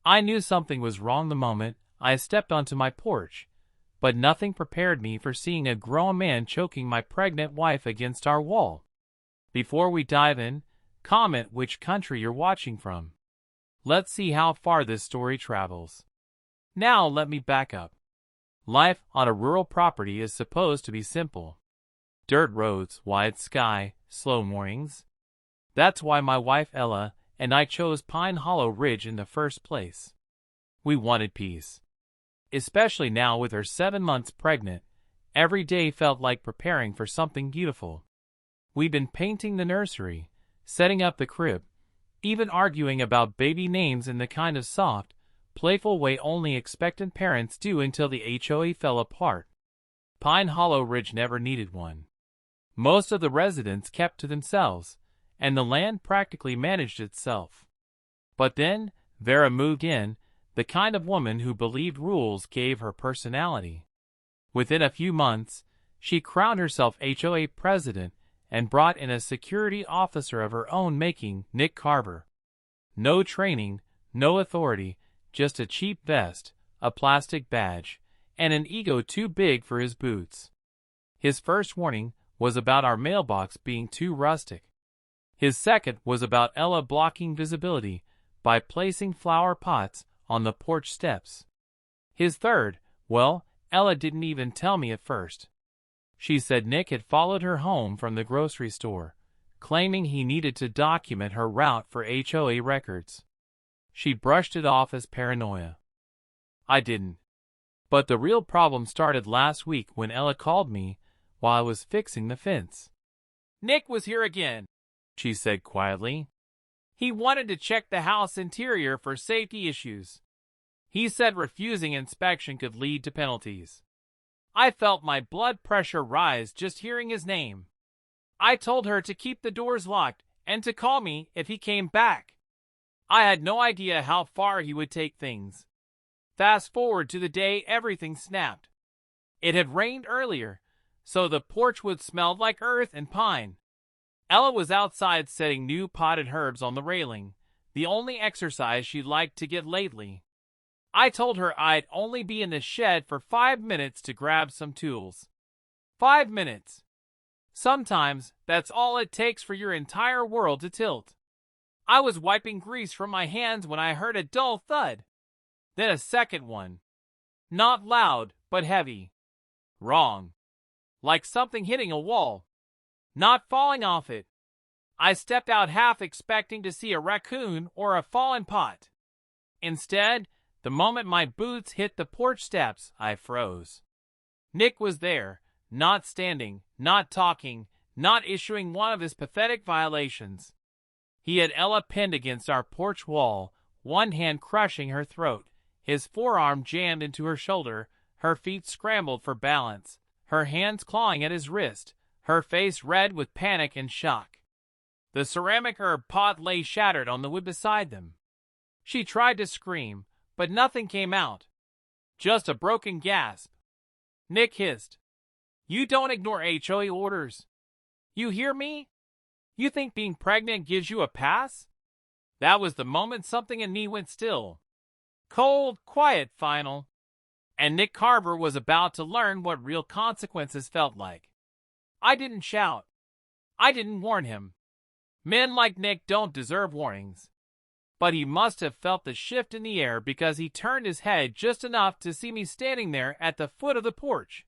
I knew something was wrong the moment I stepped onto my porch, but nothing prepared me for seeing a grown man choking my pregnant wife against our wall. Before we dive in, comment which country you're watching from. Let's see how far this story travels. Now let me back up. Life on a rural property is supposed to be simple. Dirt roads, wide sky, slow mornings. That's why my wife Ella and I chose Pine Hollow Ridge in the first place. We wanted peace. Especially now with her 7 months pregnant, every day felt like preparing for something beautiful. We'd been painting the nursery, setting up the crib, even arguing about baby names in the kind of soft, playful way only expectant parents do until the HOA fell apart. Pine Hollow Ridge never needed one. Most of the residents kept to themselves, and the land practically managed itself. But then, Vera moved in, the kind of woman who believed rules gave her personality. Within a few months, she crowned herself HOA president and brought in a security officer of her own making, Nick Carver. No training, no authority, just a cheap vest, a plastic badge, and an ego too big for his boots. His first warning was about our mailbox being too rustic. His second was about Ella blocking visibility by placing flower pots on the porch steps. His third, well, Ella didn't even tell me at first. She said Nick had followed her home from the grocery store, claiming he needed to document her route for HOA records. She brushed it off as paranoia. I didn't. But the real problem started last week when Ella called me while I was fixing the fence. "Nick was here again," she said quietly. "He wanted to check the house interior for safety issues. He said refusing inspection could lead to penalties." I felt my blood pressure rise just hearing his name. I told her to keep the doors locked and to call me if he came back. I had no idea how far he would take things. Fast forward to the day everything snapped. It had rained earlier, so the porch would smell like earth and pine. Ella was outside setting new potted herbs on the railing, the only exercise she'd liked to get lately. I told her I'd only be in the shed for 5 minutes to grab some tools. 5 minutes. Sometimes that's all it takes for your entire world to tilt. I was wiping grease from my hands when I heard a dull thud. Then a second one. Not loud, but heavy. Wrong. Like something hitting a wall. Not falling off it. I stepped out half expecting to see a raccoon or a fallen pot. Instead, the moment my boots hit the porch steps, I froze. Nick was there, not standing, not talking, not issuing one of his pathetic violations. He had Ella pinned against our porch wall, one hand crushing her throat, his forearm jammed into her shoulder, her feet scrambled for balance, her hands clawing at his wrist, her face red with panic and shock. The ceramic herb pot lay shattered on the wood beside them. She tried to scream, but nothing came out. Just a broken gasp. Nick hissed, "You don't ignore HOA orders. You hear me? You think being pregnant gives you a pass?" That was the moment something in me went still. Cold, quiet, final. And Nick Carver was about to learn what real consequences felt like. I didn't shout. I didn't warn him. Men like Nick don't deserve warnings. But he must have felt the shift in the air because he turned his head just enough to see me standing there at the foot of the porch.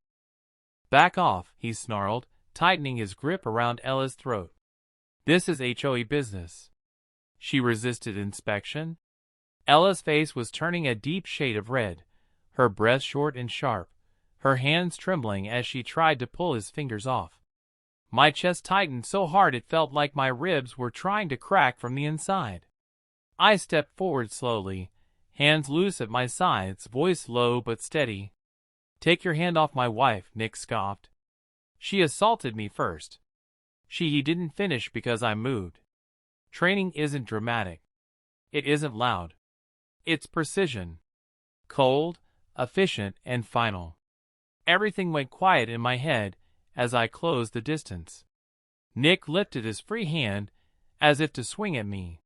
"Back off," he snarled, tightening his grip around Ella's throat. "This is HOA business." She resisted inspection. Ella's face was turning a deep shade of red, her breath short and sharp, her hands trembling as she tried to pull his fingers off. My chest tightened so hard it felt like my ribs were trying to crack from the inside. I stepped forward slowly, hands loose at my sides, voice low but steady. "Take your hand off my wife," Nick scoffed. "She assaulted me first." He didn't finish because I moved. Training isn't dramatic. It isn't loud. It's precision. Cold, efficient, and final. Everything went quiet in my head as I closed the distance. Nick lifted his free hand as if to swing at me.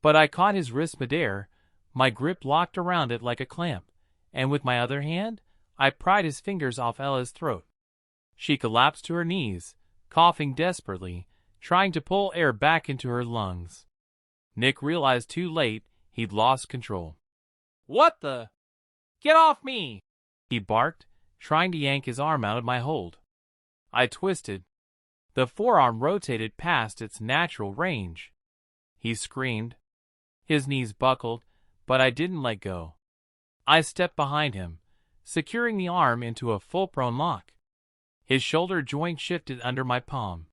But I caught his wrist midair, My grip locked around it like a clamp, and with my other hand, I pried his fingers off Ella's throat. She collapsed to her knees, coughing desperately, trying to pull air back into her lungs. Nick realized too late he'd lost control. "What the? Get off me!" he barked, trying to yank his arm out of my hold. I twisted. The forearm rotated past its natural range. He screamed. His knees buckled, but I didn't let go. I stepped behind him, securing the arm into a full prone lock. His shoulder joint shifted under my palm.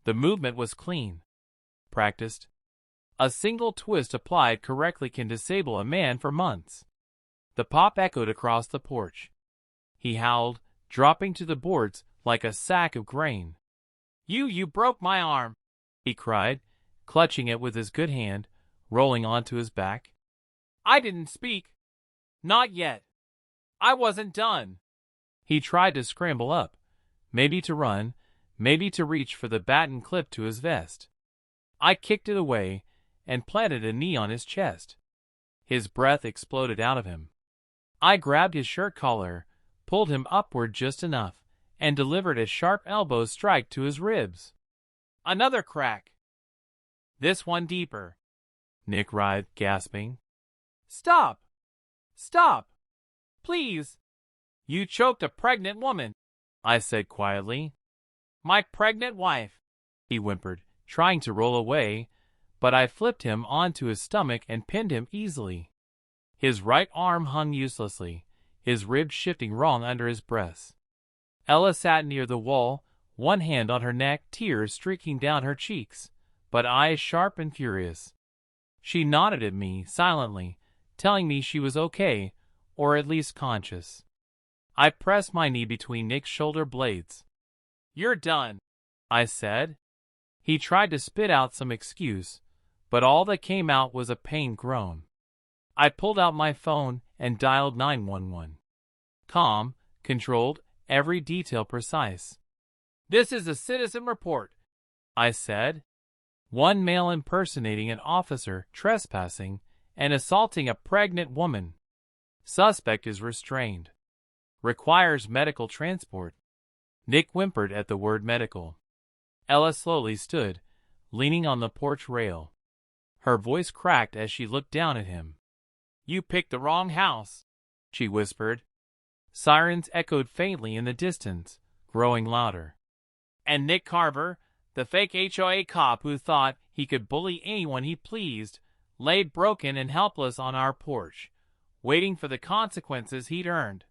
The movement was clean. Practiced. A single twist applied correctly can disable a man for months. The pop echoed across the porch. He howled, dropping to the boards like a sack of grain. You broke my arm," he cried, clutching it with his good hand, rolling onto his back. "I didn't speak. Not yet. I wasn't done." He tried to scramble up, maybe to run, maybe to reach for the baton clip to his vest. I kicked it away and planted a knee on his chest. His breath exploded out of him. I grabbed his shirt collar, pulled him upward just enough, and delivered a sharp elbow strike to his ribs. "Another crack. This one deeper," Nick writhed, gasping. "Stop! Stop! Please! You choked a pregnant woman," I said quietly. "My pregnant wife," he whimpered, trying to roll away, but I flipped him onto his stomach and pinned him easily. His right arm hung uselessly, his ribs shifting wrong under his breasts. Ella sat near the wall, one hand on her neck, tears streaking down her cheeks, but eyes sharp and furious. She nodded at me silently, telling me she was okay, or at least conscious. I pressed my knee between Nick's shoulder blades. "You're done," I said. He tried to spit out some excuse, but all that came out was a pained groan. I pulled out my phone and dialed 911. Calm, controlled, every detail precise. "This is a citizen report," I said. "One male impersonating an officer, trespassing, and assaulting a pregnant woman. Suspect is restrained. Requires medical transport." Nick whimpered at the word medical. Ella slowly stood, leaning on the porch rail. Her voice cracked as she looked down at him. "You picked the wrong house," she whispered. Sirens echoed faintly in the distance, growing louder. "And Nick Carver, the fake HOA cop who thought he could bully anyone he pleased, laid broken and helpless on our porch, waiting for the consequences he'd earned."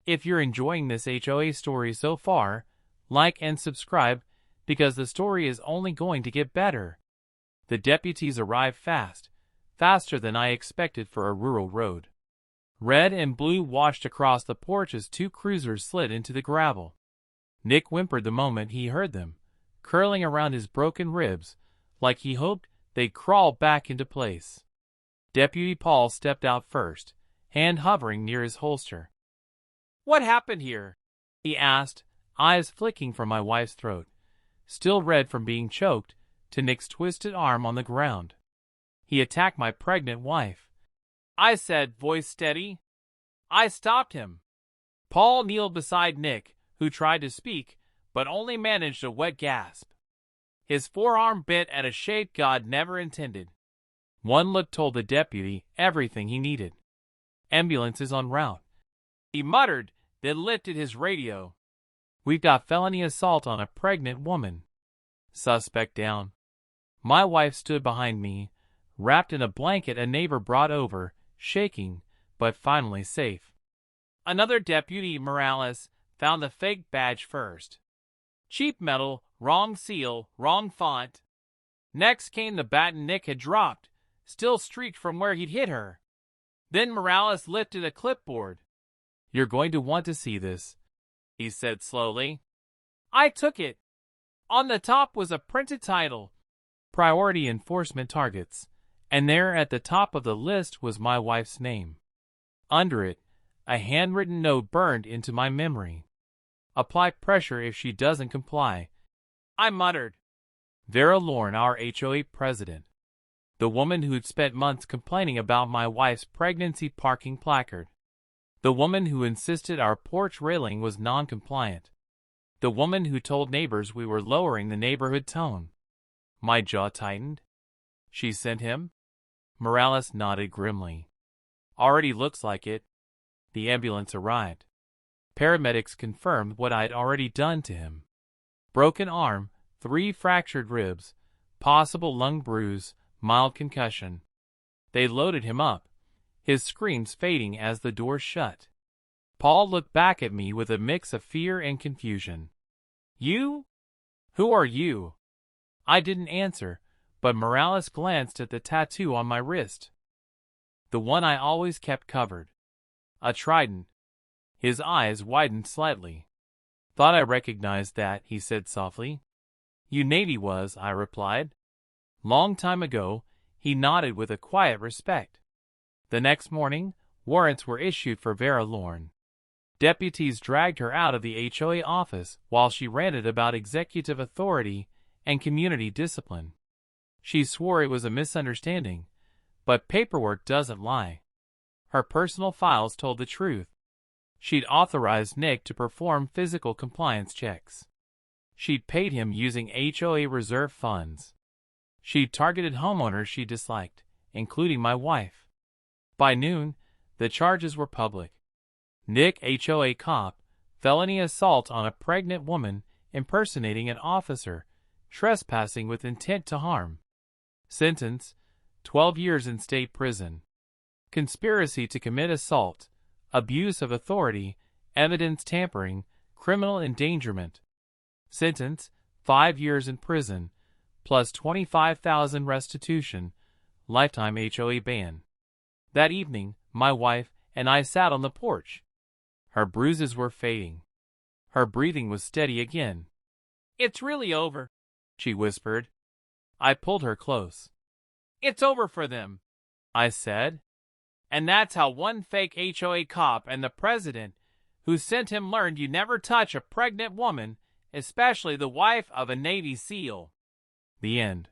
If you're enjoying this HOA story so far, like and subscribe, because the story is only going to get better. The deputies arrived fast, faster than I expected for a rural road. Red and blue washed across the porch as two cruisers slid into the gravel. Nick whimpered the moment he heard them, curling around his broken ribs, like he hoped they'd crawl back into place. Deputy Paul stepped out first, hand hovering near his holster. "What happened here?" he asked, eyes flicking from my wife's throat, still red from being choked, to Nick's twisted arm on the ground. "He attacked my pregnant wife," I said, voice steady. "I stopped him." Paul kneeled beside Nick, who tried to speak, but only managed a wet gasp. His forearm bit at a shape God never intended. One look told the deputy everything he needed. "Ambulances en route," he muttered, then lifted his radio. "We've got felony assault on a pregnant woman. Suspect down." My wife stood behind me, wrapped in a blanket a neighbor brought over, shaking, but finally safe. Another deputy, Morales, found the fake badge first. Cheap metal, wrong seal, wrong font. Next came the baton Nick had dropped, still streaked from where he'd hit her. Then Morales lifted a clipboard. "You're going to want to see this," he said slowly. I took it. On the top was a printed title, Priority Enforcement Targets, and there at the top of the list was my wife's name. Under it, a handwritten note burned into my memory. "Apply pressure if she doesn't comply," I muttered. "Vera Lorne, our HOA president." The woman who'd spent months complaining about my wife's pregnancy parking placard. The woman who insisted our porch railing was non-compliant. The woman who told neighbors we were lowering the neighborhood tone. My jaw tightened. She sent him? Morales nodded grimly. Already looks like it. The ambulance arrived. Paramedics confirmed what I'd already done to him. Broken arm, 3 fractured ribs, possible lung bruise, mild concussion. They loaded him up, his screams fading as the door shut. Paul looked back at me with a mix of fear and confusion. You? Who are you? I didn't answer, but Morales glanced at the tattoo on my wrist. The one I always kept covered. A trident. His eyes widened slightly. Thought I recognized that, he said softly. You Navy was, I replied. Long time ago, he nodded with a quiet respect. The next morning, warrants were issued for Vera Lorne. Deputies dragged her out of the HOA office while she ranted about executive authority and community discipline. She swore it was a misunderstanding, but paperwork doesn't lie. Her personal files told the truth. She'd authorized Nick to perform physical compliance checks. She'd paid him using HOA reserve funds. She'd targeted homeowners she disliked, including my wife. By noon, the charges were public. Nick, HOA cop, felony assault on a pregnant woman, impersonating an officer, trespassing with intent to harm. Sentence, 12 years in state prison. Conspiracy to commit assault, abuse of authority, evidence tampering, criminal endangerment. Sentence, 5 years in prison, plus $25,000 restitution, lifetime HOA ban. That evening, my wife and I sat on the porch. Her bruises were fading. Her breathing was steady again. It's really over, she whispered. I pulled her close. It's over for them, I said. And that's how one fake HOA cop and the president who sent him learned you never touch a pregnant woman, especially the wife of a Navy SEAL. The end.